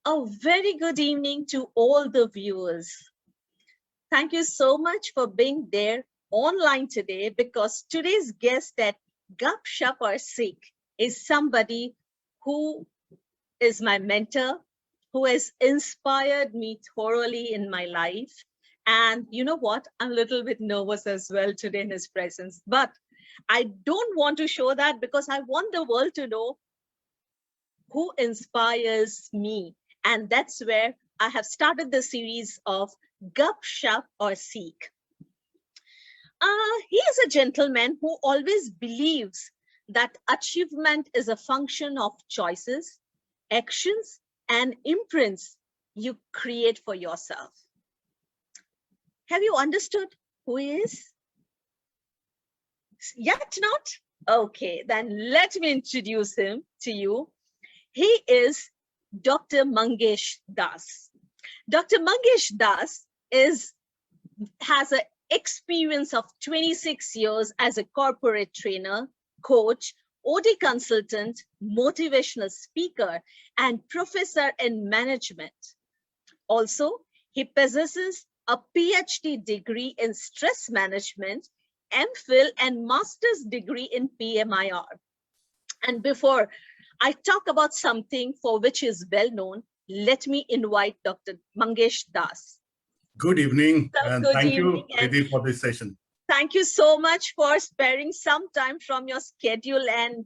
A very good evening to all the viewers. Thank you so much for being there online today, because today's guest at Shup or Seekh is somebody who is my mentor, who has inspired me thoroughly in my life. And you know what? I'm a little bit nervous as well today in his presence, but I don't want to show that because I want the world to know who inspires me. And that's where I have started the series of Shup or Seekh. He is a gentleman who always believes that achievement is a function of choices, actions, and imprints you create for yourself. Have you understood who he is? Yet not? Okay, then let me introduce him to you. He is Dr. Mangesh Das. Dr. Mangesh Das has an experience of 26 years as a corporate trainer, coach, OD consultant, motivational speaker, and professor in management. Also, he possesses a PhD degree in stress management, MPhil, and master's degree in PMIR. And before I talk about something for which is well known, let me invite Dr. Mangesh Das. Good evening, and thank you, and Vidhi, for this session. Thank you so much for sparing some time from your schedule and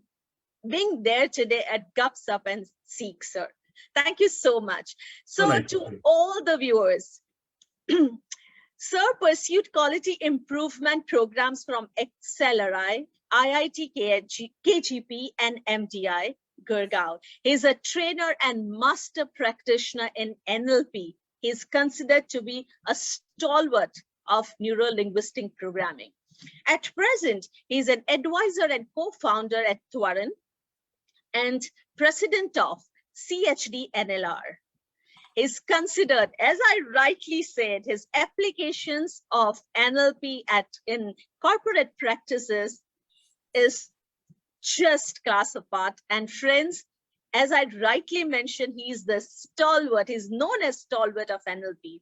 being there today at Shup and Seekh, sir. Thank you so much. So nice to all the viewers, sir pursued quality improvement programs from Acceleri, IIT KGP, and MDI, Gurgaon. He's a trainer and master practitioner in NLP. He's considered to be a stalwart of neuro-linguistic programming. At present, he's an advisor and co-founder at Twaran and president of CHD NLR. He's considered, as I rightly said, his applications of NLP in corporate practices is just class apart. And friends, as I rightly mentioned, he's the stalwart, he's known as stalwart of NLP.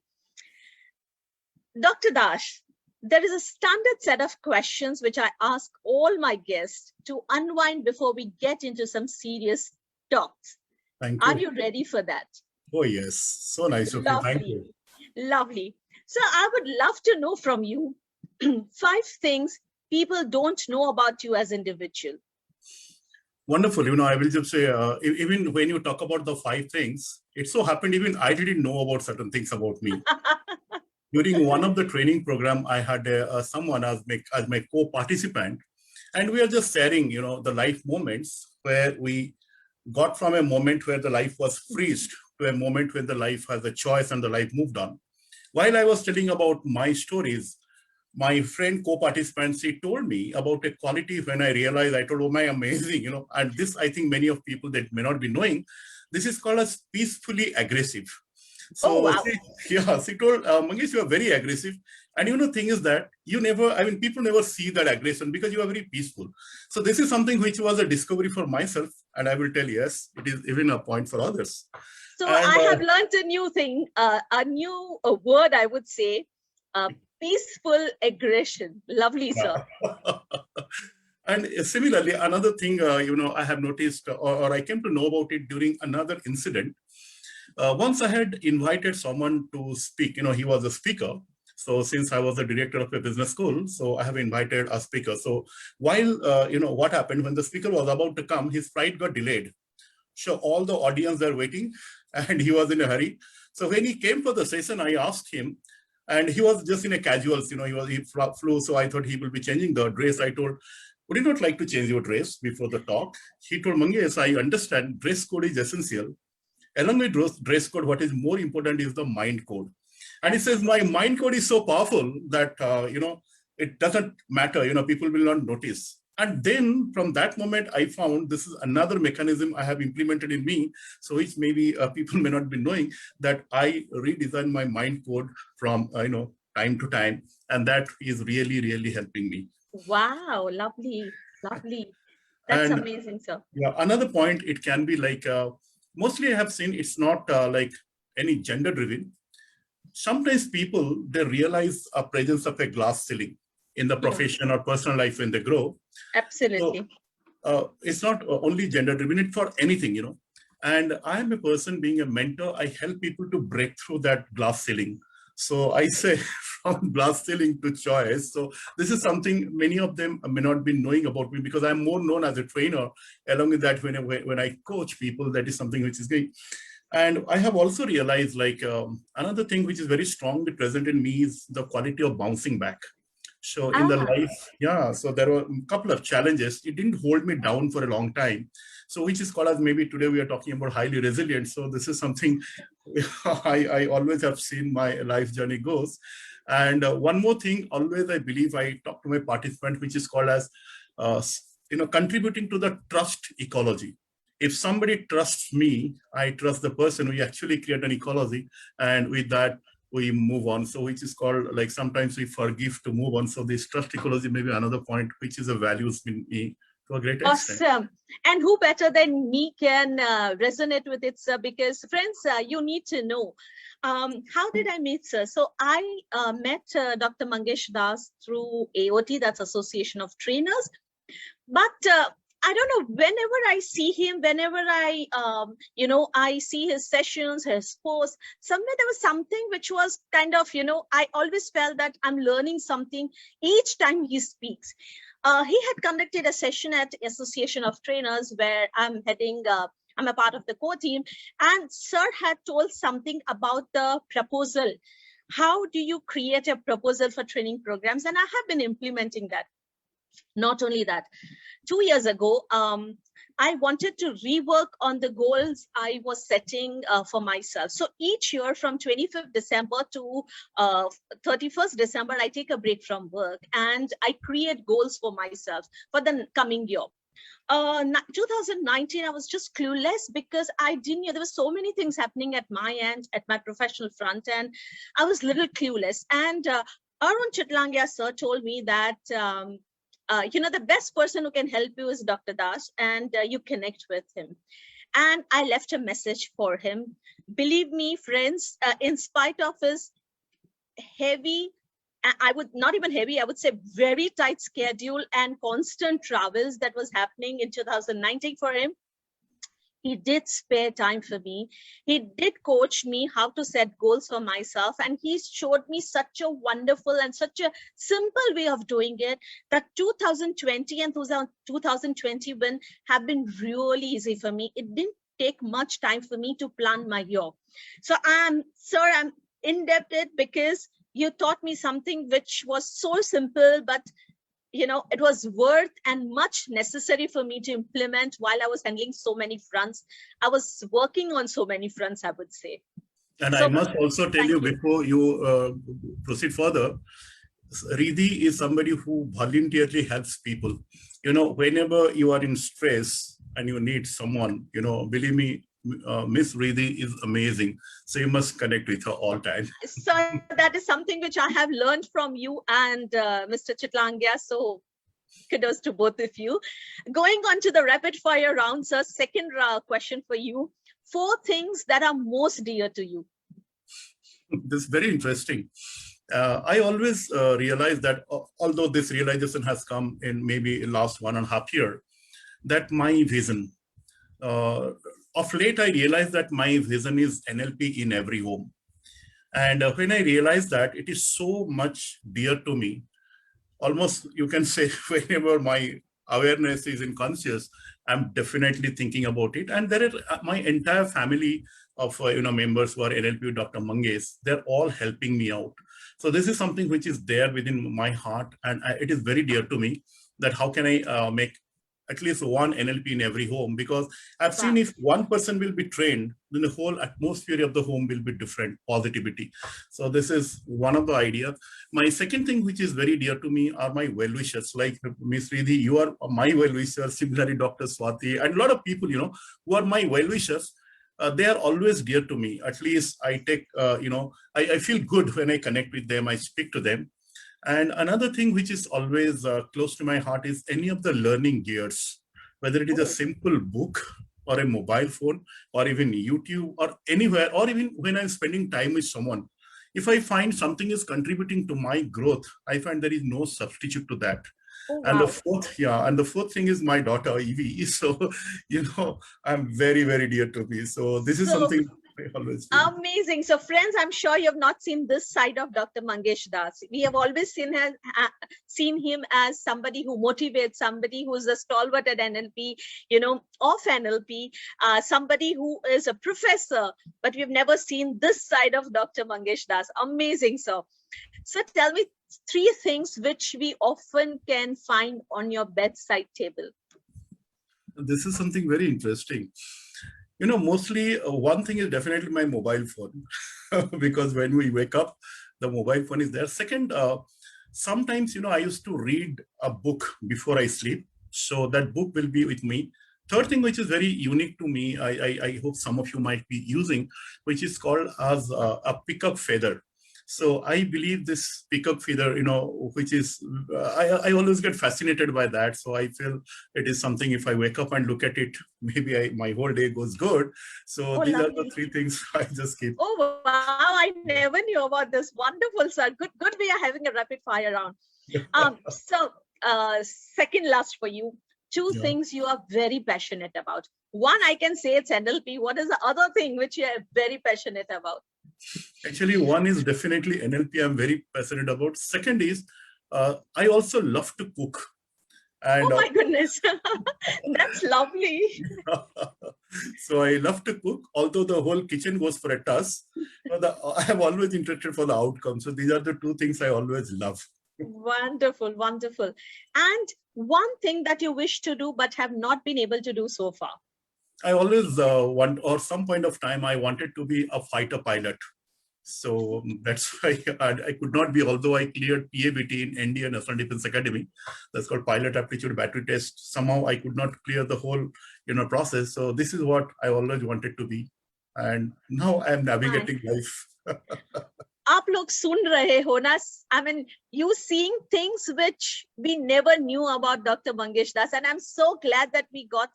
Dr. Das, there is a standard set of questions which I ask all my guests to unwind before we get into some serious talks. Thank you. Are you ready for that? Oh, yes. So nice of you. Thank you. Lovely. So I would love to know from you 5 things people don't know about you as individual. Wonderful. I will just say, even when you talk about the 5 things, it so happened even I didn't know about certain things about me. During one of the training program, I had someone as my co-participant, and we are just sharing, the life moments where we got from a moment where the life was freezed to a moment when the life has a choice and the life moved on. While I was telling about my stories, my friend co-participant, she told me about a quality when I realized, I told, oh my, amazing, and this, I think many of people that may not be knowing, this is called as peacefully aggressive. So oh, wow. she told, Mangesh, you are very aggressive. And the thing is that people never see that aggression because you are very peaceful. So this is something which was a discovery for myself. And I will tell, yes, it is even a point for others. So I have learned a new thing, a new word, I would say, peaceful aggression. Lovely, sir. And similarly, another thing, I have noticed or I came to know about it during another incident. Once I had invited someone to speak, he was a speaker. So since I was the director of a business school, so I have invited a speaker. So while, what happened when the speaker was about to come, his flight got delayed. So all the audience are waiting and he was in a hurry. So when he came for the session, I asked him, and he was just in a casuals, he flew. So I thought he will be changing the dress. I told, would you not like to change your dress before the talk? He told, Mangesh, I understand dress code is essential. Along with dress code, what is more important is the mind code. And he says, my mind code is so powerful that, it doesn't matter, people will not notice. And then from that moment, I found this is another mechanism I have implemented in me. So which maybe people may not be knowing, that I redesign my mind code from, time to time. And that is really, really helping me. Wow, lovely, lovely. That's amazing, sir. Yeah, another point, it can be like, mostly I have seen it's not like any gender driven. Sometimes people, they realize a presence of a glass ceiling in the profession or personal life when they grow. So Absolutely. it's not only gender driven, it's for anything, And I am a person being a mentor. I help people to break through that glass ceiling. So I say from glass ceiling to choice. So this is something many of them may not be knowing about me because I'm more known as a trainer. Along with that, when I coach people, that is something which is going. And I have also realized like another thing which is very strongly present in me is the quality of bouncing back. So in the Ah, life, yeah, so there were a couple of challenges. It didn't hold me down for a long time. So which is called as, maybe today we are talking about highly resilient. So this is something I always have seen my life journey goes. And one more thing, always I believe I talk to my participant, which is called as, contributing to the trust ecology. If somebody trusts me, I trust the person. We actually create an ecology. And with that, we move on. So which is called, like, sometimes we forgive to move on. So this trust ecology may be another point, which is a values in me to a great extent. awesome. And who better than me can resonate with it, sir? Because friends, you need to know. How did I meet sir? So I met Dr. Mangesh Das through AOT, that's Association of Trainers. But I don't know, whenever I see him, whenever I see his sessions, his posts, somewhere there was something which was kind of, I always felt that I'm learning something each time he speaks. He had conducted a session at Association of Trainers where I'm heading, I'm a part of the core team, and sir had told something about the proposal. How do you create a proposal for training programs? And I have been implementing that. Not only that, 2 years ago, I wanted to rework on the goals I was setting for myself. So each year from 25th December to 31st December, I take a break from work and I create goals for myself for the coming year. 2019, I was just clueless because I didn't know there were so many things happening at my end, at my professional front end. I was a little clueless. And Arun Chitlangia sir told me that the best person who can help you is Dr. Das, and you connect with him. And I left a message for him. Believe me, friends, in spite of his heavy, I would not even heavy, I would say very tight schedule and constant travels that was happening in 2019 for him, he did spare time for me. He did coach me how to set goals for myself. And he showed me such a wonderful and such a simple way of doing it that 2020 and 2021 have been really easy for me. It didn't take much time for me to plan my year. So I'm indebted because you taught me something which was so simple, but it was worth and much necessary for me to implement while I was handling so many fronts. I was working on so many fronts, I would say. And so, I must also tell you before you proceed further, Riddhi is somebody who voluntarily helps people. Whenever you are in stress and you need someone, believe me, Miss Riddhi is amazing. So you must connect with her all time. So that is something which I have learned from you and Mr. Chitlangia. So kudos to both of you. Going on to the rapid fire round, sir, second question for you. 4 things that are most dear to you. This is very interesting. I always realize that although this realization has come in maybe last 1.5 years, that my vision, of late, I realized that my vision is NLP in every home. And when I realized that, it is so much dear to me, almost you can say whenever my awareness is in conscious, I'm definitely thinking about it. And there is my entire family of members who are NLP with Dr. Mangesh, they're all helping me out. So this is something which is there within my heart, and it is very dear to me that how can I make at least one NLP in every home, because I've seen if one person will be trained, then the whole atmosphere of the home will be different, positivity. So this is one of the ideas. My second thing, which is very dear to me, are my well-wishers. Like Ms. Riddhi, you are my well-wisher, similarly Dr. Swati, and a lot of people, who are my well-wishers. They are always dear to me. At least I take, I feel good when I connect with them, I speak to them. And another thing which is always close to my heart is any of the learning gears, whether it is a simple book or a mobile phone or even YouTube or anywhere, or even when I'm spending time with someone, if I find something is contributing to my growth, I find there is no substitute to that. Oh, And the wow. fourth, yeah, and the fourth thing is my daughter Evie. So, I'm very, very dear to me. So this is So something I always feel. amazing. So friends, I'm sure you have not seen this side of Dr. Mangesh Das. We have always seen him as somebody who motivates, somebody who's a stalwart at NLP, of NLP, somebody who is a professor, but we've never seen this side of Dr. Mangesh Das. Amazing, sir. So tell me three things which we often can find on your bedside table. This is something very interesting. Mostly one thing is definitely my mobile phone, because when we wake up, the mobile phone is there. Second, sometimes, I used to read a book before I sleep. So that book will be with me. Third thing, which is very unique to me, I hope some of you might be using, which is called as a pickup feather. So I believe this pickup feather, which is, I always get fascinated by that. So I feel it is something, if I wake up and look at it, maybe my whole day goes good. So these lovely. are the three things I just keep. Oh, wow. I never knew about this. Wonderful, sir. Good we are having a rapid fire round. So second last for you, two things you are very passionate about. One, I can say it's NLP. What is the other thing which you are very passionate about? Actually, one is definitely NLP. I'm very passionate about. Second is, I also love to cook. And, oh my goodness, that's lovely. So I love to cook, although the whole kitchen goes for a toss. I am always interested for the outcome. So these are the two things I always love. Wonderful, wonderful. And one thing that you wish to do but have not been able to do so far? I always or some point of time, I wanted to be a fighter pilot. So that's why I could not be, although I cleared PABT in India National Defense Academy. That's called Pilot Aptitude Battery Test. Somehow I could not clear the whole, process. So this is what I always wanted to be. And now I am navigating life. आप लोग सुन रहे हो ना, I mean, you seeing things which we never knew about Dr. Mangesh Das, and I'm so glad that we got,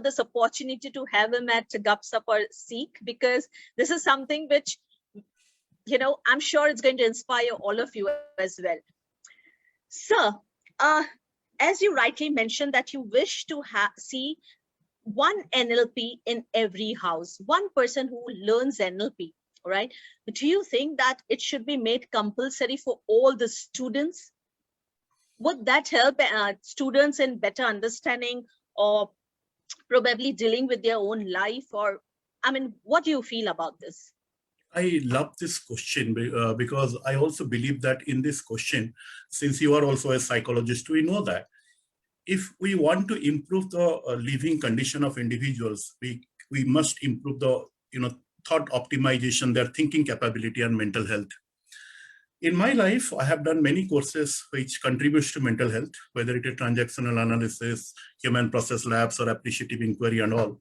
this opportunity to have him at Gupsup or Seekh, because this is something which, I'm sure it's going to inspire all of you as well. Sir, as you rightly mentioned that you wish to see one NLP in every house, one person who learns NLP. Right? Do you think that it should be made compulsory for all the students? Would that help students in better understanding or probably dealing with their own life? Or, what do you feel about this? I love this question because I also believe that in this question, since you are also a psychologist, we know that if we want to improve the living condition of individuals, we must improve the, thought optimization, their thinking capability and mental health. In my life, I have done many courses which contributes to mental health, whether it is transactional analysis, human process labs, or appreciative inquiry and all.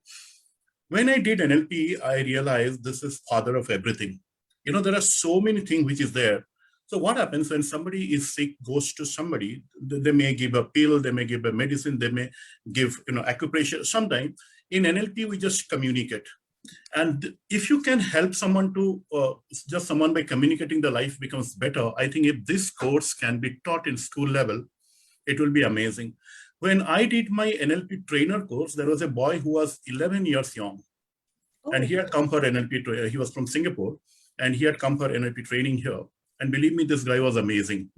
When I did NLP, I realized this is father of everything. There are so many things which is there. So what happens when somebody is sick, goes to somebody, they may give a pill, they may give a medicine, they may give, acupressure. Sometimes in NLP, we just communicate. And if you can help someone to, just someone by communicating, the life becomes better. I think if this course can be taught in school level, it will be amazing. When I did my NLP trainer course, there was a boy who was 11 years young. And he had come for NLP, he was from Singapore, and he had come for NLP training here. And believe me, this guy was amazing.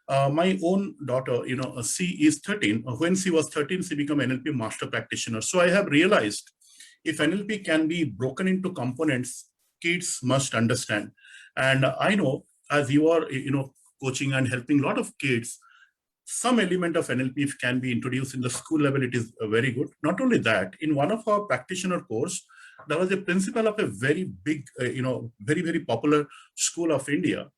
My own daughter, she is 13. When she was 13, she became NLP master practitioner. So I have realized if NLP can be broken into components, kids must understand. And I know as you are, coaching and helping a lot of kids, some element of NLP can be introduced in the school level. It is very good. Not only that, in one of our practitioner course, there was a principal of a very big, very, very popular school of India.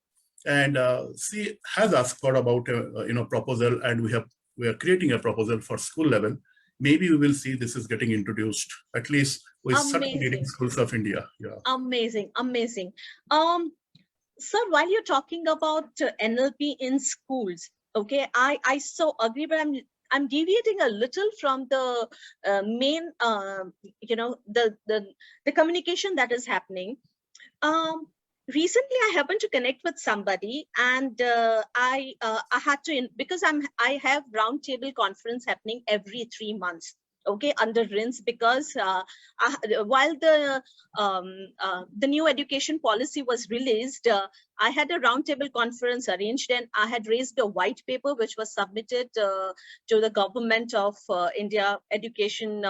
And she has asked for about a proposal, and we are creating a proposal for school level. Maybe we will see this is getting introduced, at least with certain leading schools of India. Yeah. Amazing, amazing. Sir, while you're talking about NLP in schools, okay, I so agree, but I'm I'm deviating a little from the main, the communication that is happening. Recently, I happened to connect with somebody, and I had to, because I have roundtable conference happening every 3 months. Okay, under RINS, because while the new education policy was released, I had a roundtable conference arranged, and I had raised a white paper which was submitted to the government of India education.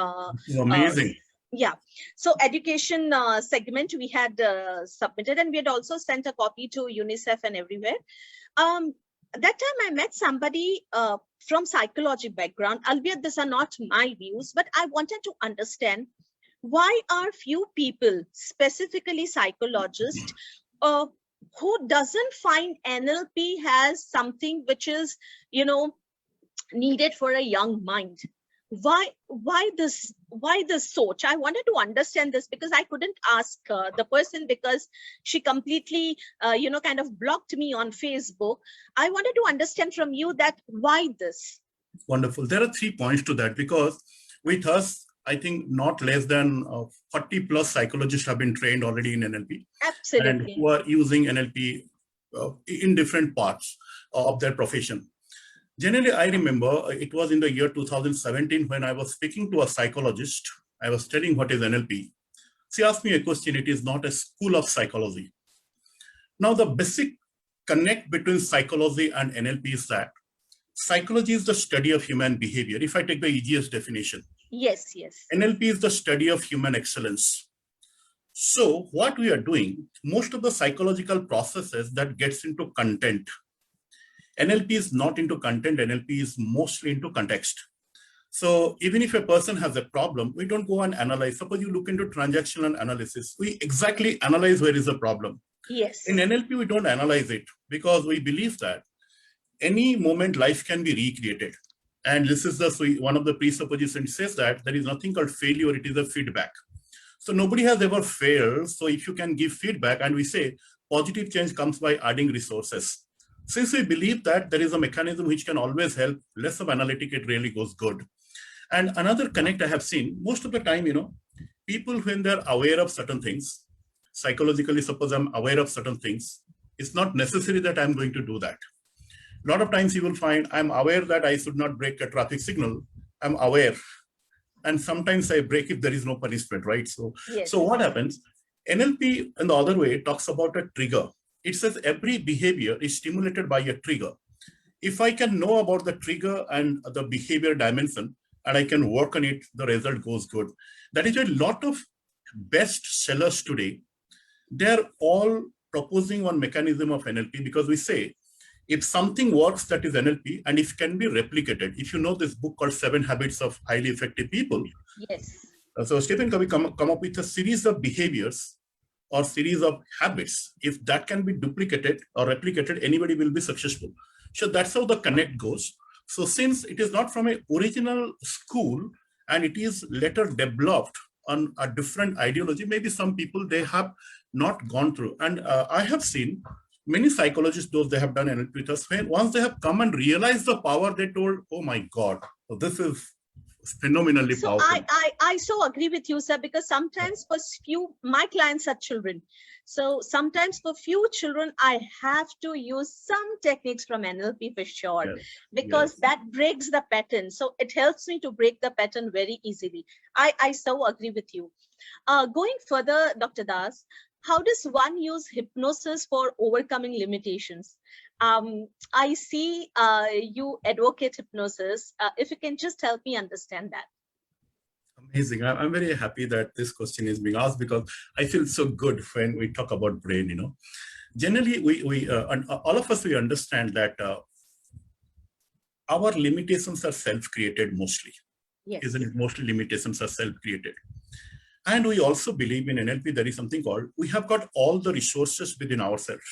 Amazing. Yeah, so education segment we had submitted, and we had also sent a copy to UNICEF and everywhere. That time I met somebody from psychology background, albeit these are not my views, but I wanted to understand why are few people, specifically psychologists, who doesn't find NLP has something which is, needed for a young mind. Why this soch? I wanted to understand this, because I couldn't ask the person, because she completely kind of blocked me on Facebook. I wanted to understand from you that why this. Wonderful. There are 3 points to that, because with us, I think not less than 40 plus psychologists have been trained already in NLP. Absolutely. And who are using NLP in different parts of their profession. Generally, I remember it was in the year 2017 when I was speaking to a psychologist. I was telling what is NLP. She asked me a question. It is not a school of psychology. Now, the basic connect between psychology and NLP is that psychology is the study of human behavior. If I take the easiest definition. Yes. NLP is the study of human excellence. So what we are doing, most of the psychological processes that gets into content, NLP is not into content, NLP is mostly into context. So even if a person has a problem, we don't go and analyze. Suppose you look into transactional analysis, we exactly analyze where is the problem. Yes. In NLP, we don't analyze it, because we believe that any moment life can be recreated. And this is one of the presuppositions says that there is nothing called failure, it is a feedback. So nobody has ever failed. So if you can give feedback, and we say positive change comes by adding resources. Since we believe that there is a mechanism which can always help, less of analytic, it really goes good. And another connect I have seen, most of the time, people when they're aware of certain things, psychologically, suppose I'm aware of certain things, it's not necessary that I'm going to do that. A lot of times you will find I'm aware that I should not break a traffic signal. I'm aware. And sometimes I break if there is no punishment, right? So, yes. So what happens? NLP, in the other way, talks about a trigger. It says every behavior is stimulated by a trigger. If I can know about the trigger and the behavior dimension, and I can work on it, the result goes good. That is why a lot of best sellers today, they're all proposing one mechanism of NLP, because we say, if something works, that is NLP, and if can be replicated. If you know this book called 7 Habits of Highly Effective People. Yes. So Stephen Covey come up with a series of behaviors or series of habits. If that can be duplicated or replicated, anybody will be successful. So that's how the connect goes. So since it is not from an original school and it is later developed on a different ideology, maybe some people, they have not gone through. And I have seen many psychologists, those they have done NLP with us, when once they have come and realized the power, they told, oh my God, this is phenomenally powerful. I so agree with you, sir, because sometimes for my clients are children. So sometimes for few children, I have to use some techniques from NLP for sure, yes. Because that breaks the pattern. So it helps me to break the pattern very easily. I so agree with you. Going further, Dr. Das, how does one use hypnosis for overcoming limitations? I see you advocate hypnosis. If you can just help me understand that. Amazing. I'm very happy that this question is being asked, because I feel so good when we talk about brain. Generally, we and all of us, we understand that our limitations are self-created mostly. Yes. Isn't it? Mostly limitations are self-created. And we also believe in NLP, there is something called, we have got all the resources within ourselves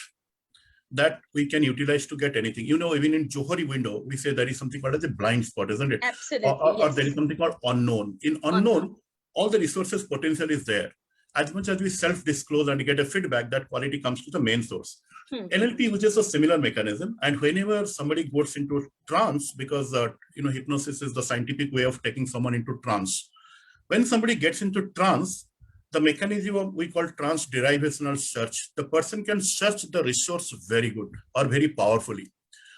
that we can utilize to get anything. Even in Johari window, we say there is something called as a blind spot, isn't it? Absolutely. Or there is something called unknown. In unknown, all the resources potential is there. As much as we self-disclose and get a feedback, that quality comes to the main source. NLP uses a similar mechanism, and whenever somebody goes into trance, because hypnosis is the scientific way of taking someone into trance. When somebody gets into trance, the mechanism we call trance derivational search, the person can search the resource very good or very powerfully.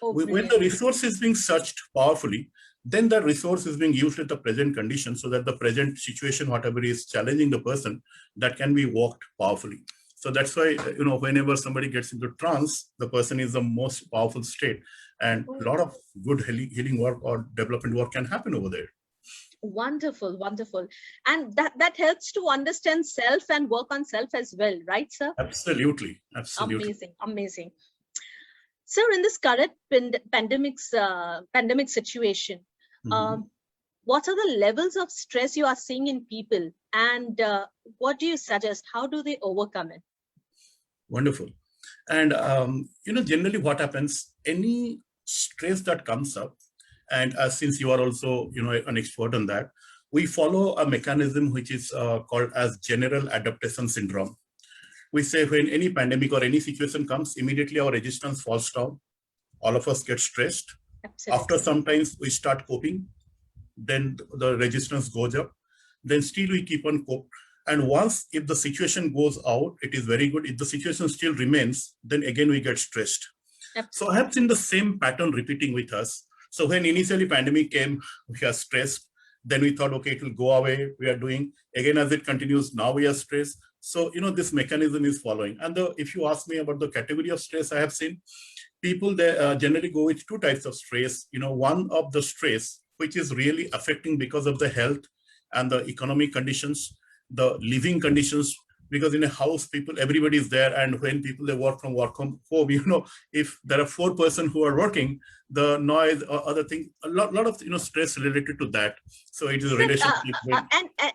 When the resource is being searched powerfully, then the resource is being used at the present condition, so that the present situation, whatever is challenging the person, that can be walked powerfully. So that's why, whenever somebody gets into trance, the person is the most powerful state, and a lot of good healing work or development work can happen over there. Wonderful, wonderful. And that helps to understand self and work on self as well, right, sir? Absolutely, absolutely. Amazing, amazing. Sir, in this current pandemic situation, what are the levels of stress you are seeing in people, and what do you suggest? How do they overcome it? Wonderful. And, generally what happens, any stress that comes up, and since you are also, an expert on that, we follow a mechanism which is called as general adaptation syndrome. We say when any pandemic or any situation comes, immediately our resistance falls down. All of us get stressed. Absolutely. After some time, we start coping. Then the resistance goes up. Then still we keep on coping. And once, if the situation goes out, it is very good. If the situation still remains, then again we get stressed. Absolutely. So I have seen the same pattern repeating with us. So when initially pandemic came, we are stressed. Then we thought, okay, it will go away. We are doing. Again, as it continues, now we are stressed. So, this mechanism is following. And if you ask me about the category of stress I have seen, people they generally go with two types of stress. One of the stress, which is really affecting because of the health and the economic conditions, the living conditions, because in a house, everybody is there. And when people, they work from home, if there are 4 persons who are working, the noise or other things, a lot of, stress related to that. So it is a relationship.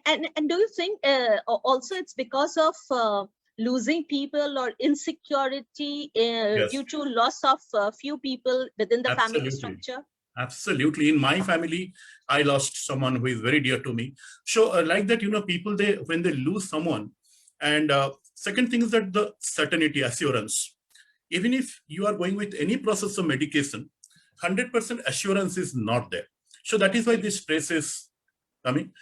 And do you think also it's because of losing people or insecurity Yes. due to loss of few people within the family structure? Absolutely. In my family, I lost someone who is very dear to me. So like that, people, when they lose someone, and second thing is that the certainty, assurance. Even if you are going with any process of medication, 100% assurance is not there. So that is why this stress is coming.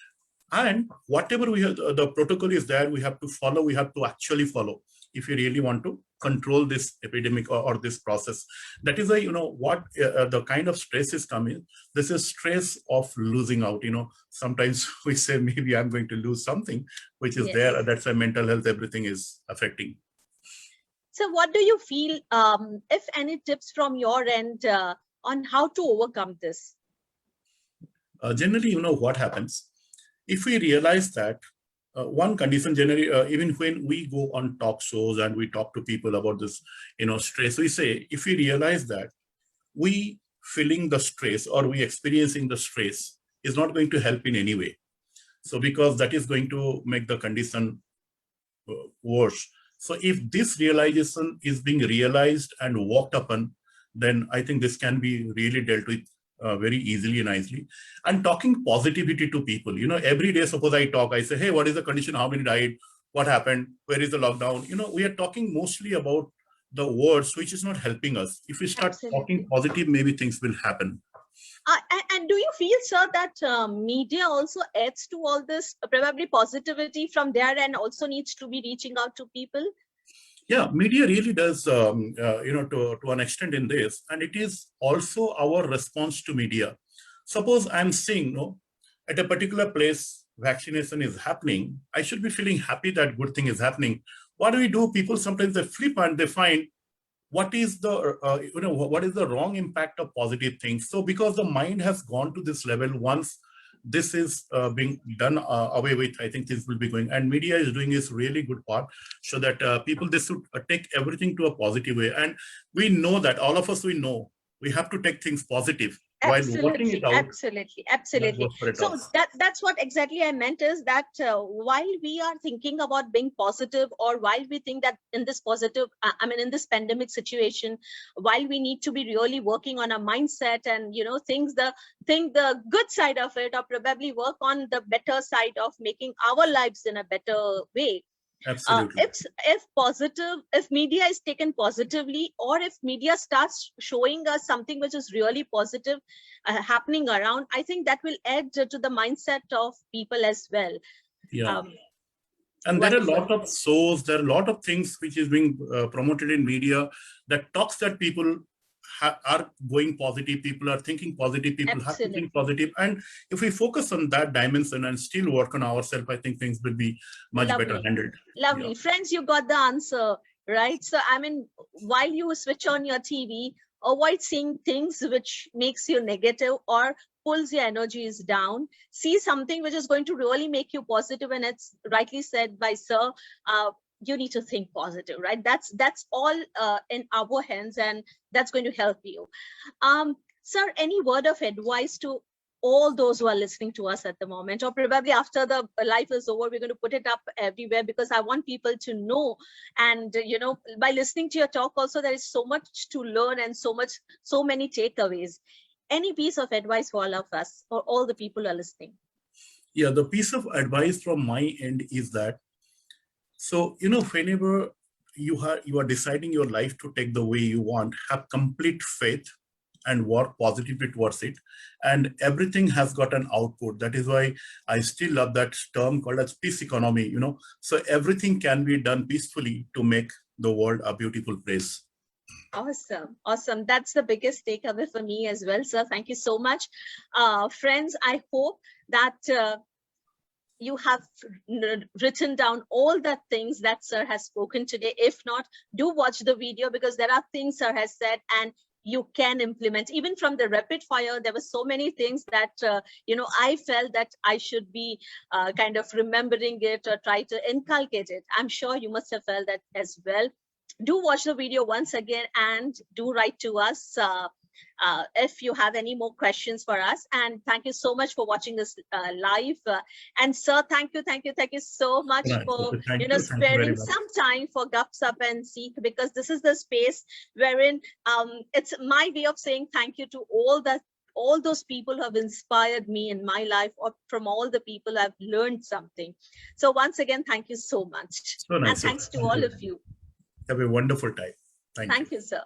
And whatever we have, the protocol is there, we have to follow, we have to actually follow if you really want to control this epidemic or this process. That is why, what the kind of stress is coming. This is stress of losing out. Sometimes we say, maybe I'm going to lose something, which is there. That's why mental health, everything is affecting. So what do you feel, if any tips from your end on how to overcome this? Generally, what happens, if we realize that one condition generally, even when we go on talk shows and we talk to people about this, stress, we say, if we realize that we feeling the stress or we experiencing the stress is not going to help in any way. So because that is going to make the condition worse. So if this realization is being realized and walked upon, then I think this can be really dealt with very easily and nicely. And talking positivity to people, every day, suppose I talk, I say, hey, what is the condition? How many died? What happened? Where is the lockdown? We are talking mostly about the words, which is not helping us. If we start talking positive, maybe things will happen. And do you feel, sir, that media also adds to all this, probably positivity from there, and also needs to be reaching out to people? Yeah, media really does, to an extent in this, and it is also our response to media. Suppose I'm seeing, at a particular place, vaccination is happening. I should be feeling happy that good thing is happening. What do? People sometimes they flip and they find what is the, what is the wrong impact of positive things. So because the mind has gone to this level, once this is being done away with, I think this will be going, and media is doing this really good part, so that people, they should take everything to a positive way. And we know that all of us, we know we have to take things positive. Absolutely, absolutely. So that's what exactly I meant, is that while we are thinking about being positive, or while we think that in this positive, in this pandemic situation, while we need to be really working on our mindset and, think the good side of it, or probably work on the better side of making our lives in a better way. Absolutely. If media is taken positively, or if media starts showing us something which is really positive happening around, I think that will add to the mindset of people as well. Yeah. And there are a Wonderful. lot of shows, there are a lot of things which is being promoted in media that talks that people are going positive, people are thinking positive, people have to think positive. And if we focus on that dimension and still work on ourselves, I think things will be much better handled. Lovely. Yeah. Friends, you got the answer, right? So, I mean, while you switch on your TV, avoid seeing things which makes you negative or pulls your energies down. See something which is going to really make you positive, and it's rightly said by Sir, you need to think positive, right? That's all in our hands, and that's going to help you. Sir, any word of advice to all those who are listening to us at the moment, or probably after the life is over, we're going to put it up everywhere, because I want people to know. And, you know, by listening to your talk also, there is so much to learn and so many takeaways. Any piece of advice for all of us, or all the people who are listening? Yeah, the piece of advice from my end is that, so, you know, whenever you are deciding your life to take the way you want, have complete faith and work positively towards it, and everything has got an output. That is why I still love that term called as peace economy, you know. So everything can be done peacefully to make the world a beautiful place. Awesome. That's the biggest takeaway for me as well, sir. Thank you so much. Friends, I hope that you have written down all the things that sir has spoken today. If not, do watch the video, because there are things sir has said and you can implement. Even from the rapid fire, there were so many things that, you know, I felt that I should be kind of remembering it or try to inculcate it. I'm sure you must have felt that as well. Do watch the video once again, and do write to us if you have any more questions for us. And thank you so much for watching this live. And sir, thank you so much for sparing some time for Gups Up and Seekh, because this is the space wherein it's my way of saying thank you to all those people who have inspired me in my life, or from all the people I've learned something. So once again, thank you so much. So nice. And thanks to all of you. Have a wonderful time. Thank you, sir.